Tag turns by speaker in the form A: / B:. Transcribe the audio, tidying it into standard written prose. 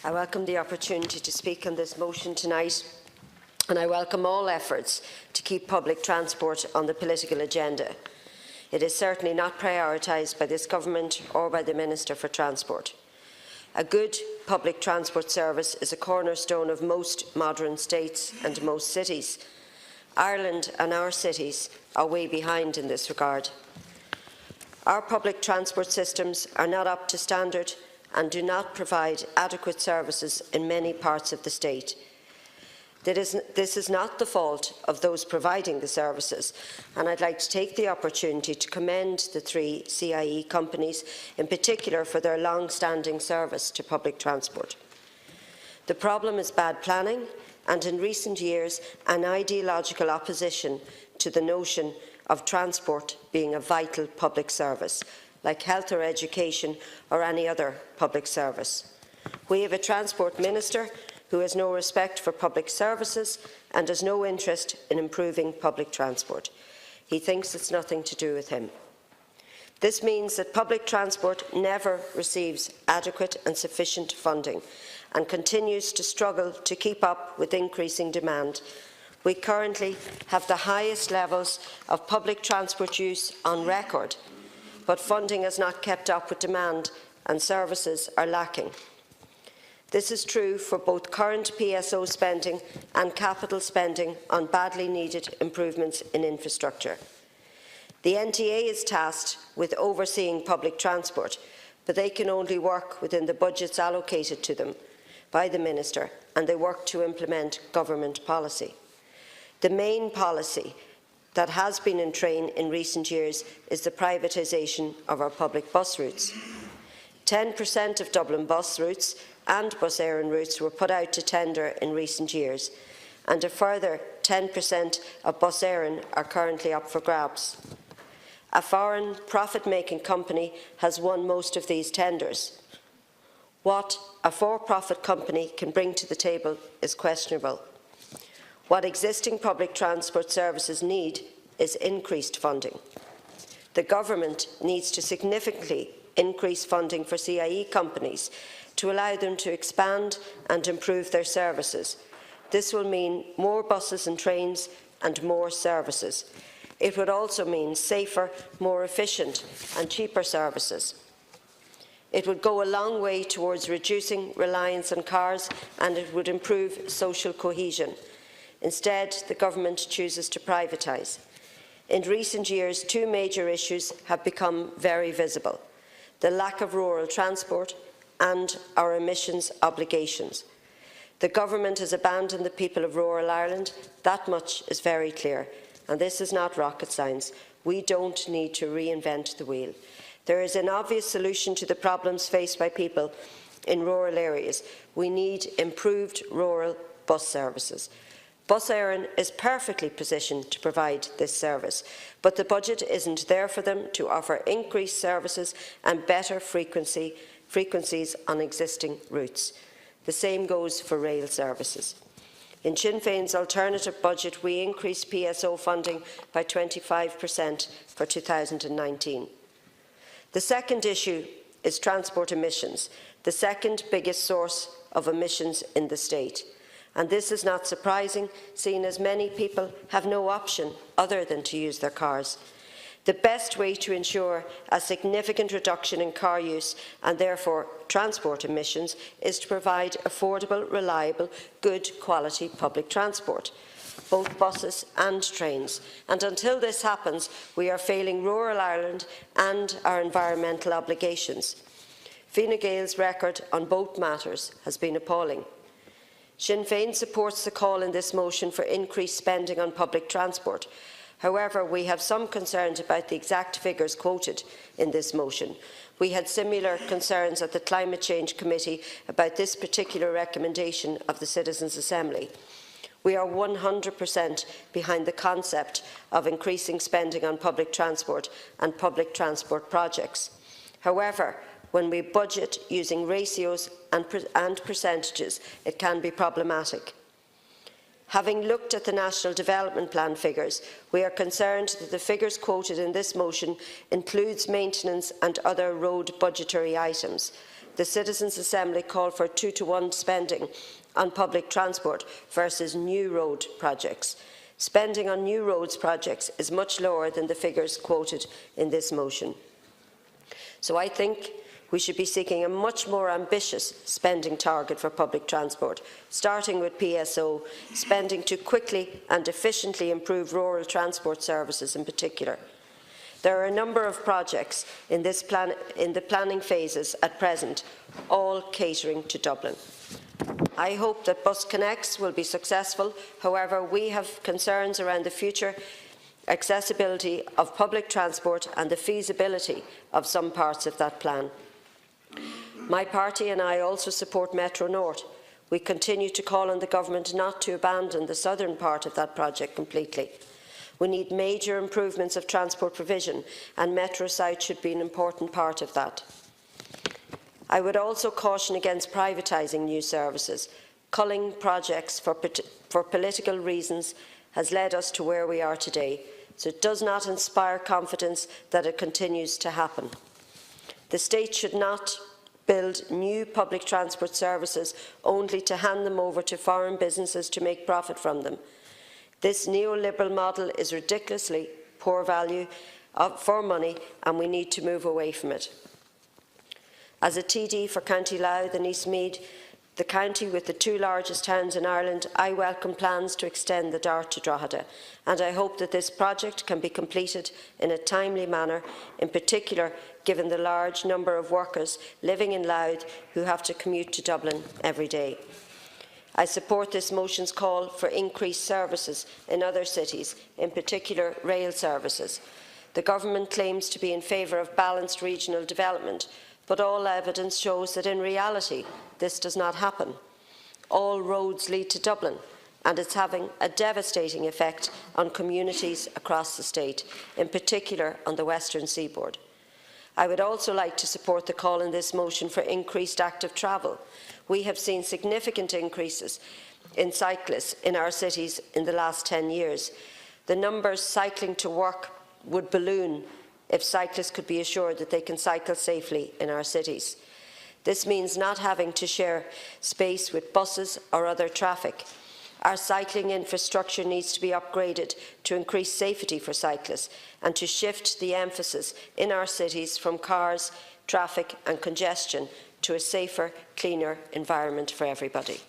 A: I welcome the opportunity to speak on this motion tonight, and I welcome all efforts to keep public transport on the political agenda. It is certainly not prioritised by this government or by the Minister for Transport. A good public transport service is a cornerstone of most modern states and most cities. Ireland and our cities are way behind in this regard. Our public transport systems are not up to standard and do not provide adequate services in many parts of the state. This is not the fault of those providing the services, and I'd like to take the opportunity to commend the 3 CIE companies, in particular for their long-standing service to public transport. The problem is bad planning and, in recent years, an ideological opposition to the notion of transport being a vital public service, like health or education or any other public service. We have a Transport Minister who has no respect for public services and has no interest in improving public transport. He thinks it's nothing to do with him. This means that public transport never receives adequate and sufficient funding and continues to struggle to keep up with increasing demand. We currently have the highest levels of public transport use on record, but funding has not kept up with demand and services are lacking. This is true for both current PSO spending and capital spending on badly needed improvements in infrastructure. The NTA is tasked with overseeing public transport, but they can only work within the budgets allocated to them by the Minister, and they work to implement government policy. The main policy that has been in train in recent years is the privatisation of our public bus routes. 10% of Dublin bus routes and Bus Éireann routes were put out to tender in recent years, and a further 10% of Bus Éireann are currently up for grabs. A foreign profit-making company has won most of these tenders. What a for-profit company can bring to the table is questionable. What existing public transport services need is increased funding. The government needs to significantly increase funding for CIE companies to allow them to expand and improve their services. This will mean more buses and trains and more services. It would also mean safer, more efficient and cheaper services. It would go a long way towards reducing reliance on cars, and it would improve social cohesion. Instead, the government chooses to privatise. In recent years, 2 major issues have become very visible: the lack of rural transport and our emissions obligations. The government has abandoned the people of rural Ireland. That much is very clear, and this is not rocket science. We don't need to reinvent the wheel. There is an obvious solution to the problems faced by people in rural areas. We need improved rural bus services. Bus Éireann is perfectly positioned to provide this service, but the budget isn't there for them to offer increased services and better frequencies on existing routes. The same goes for rail services. In Sinn Féin's alternative budget, we increased PSO funding by 25% for 2019. The second issue is transport emissions, the second biggest source of emissions in the state. And this is not surprising, seeing as many people have no option other than to use their cars. The best way to ensure a significant reduction in car use and therefore transport emissions is to provide affordable, reliable, good quality public transport, both buses and trains. And until this happens, we are failing rural Ireland and our environmental obligations. Fine Gael's record on both matters has been appalling. Sinn Féin supports the call in this motion for increased spending on public transport. However, we have some concerns about the exact figures quoted in this motion. We had similar concerns at the Climate Change Committee about this particular recommendation of the Citizens' Assembly. We are 100% behind the concept of increasing spending on public transport and public transport projects. However, when we budget using ratios and percentages, it can be problematic. Having looked at the National Development Plan figures, we are concerned that the figures quoted in this motion includes maintenance and other road budgetary items. the Citizens' Assembly called for 2-to-1 spending on public transport versus new road projects. Spending on new roads projects is much lower than the figures quoted in this motion. So I think we should be seeking a much more ambitious spending target for public transport, starting with PSO, spending to quickly and efficiently improve rural transport services in particular. There are a number of projects in the planning phases at present, all catering to Dublin. I hope that Bus Connects will be successful. However, we have concerns around the future accessibility of public transport and the feasibility of some parts of that plan. My party and I also support Metro North. We continue to call on the Government not to abandon the southern part of that project completely. We need major improvements of transport provision, and Metro South should be an important part of that. I would also caution against privatising new services. Culling projects for political reasons has led us to where we are today, so it does not inspire confidence that it continues to happen. The state should not build new public transport services only to hand them over to foreign businesses to make profit from them. This neoliberal model is ridiculously poor value for money, and we need to move away from it. As a TD for County Louth and East Meath, the county with the 2 largest towns in Ireland, I welcome plans to extend the Dart to Drogheda, and I hope that this project can be completed in a timely manner, in particular given the large number of workers living in Louth who have to commute to Dublin every day. I support this motion's call for increased services in other cities, in particular rail services. The Government claims to be in favour of balanced regional development, but all evidence shows that in reality this does not happen. All roads lead to Dublin, and it's having a devastating effect on communities across the state, in particular on the western seaboard. I would also like to support the call in this motion for increased active travel. We have seen significant increases in cyclists in our cities in the last 10 years. The numbers cycling to work would balloon if cyclists could be assured that they can cycle safely in our cities. This means not having to share space with buses or other traffic. Our cycling infrastructure needs to be upgraded to increase safety for cyclists and to shift the emphasis in our cities from cars, traffic and congestion to a safer, cleaner environment for everybody.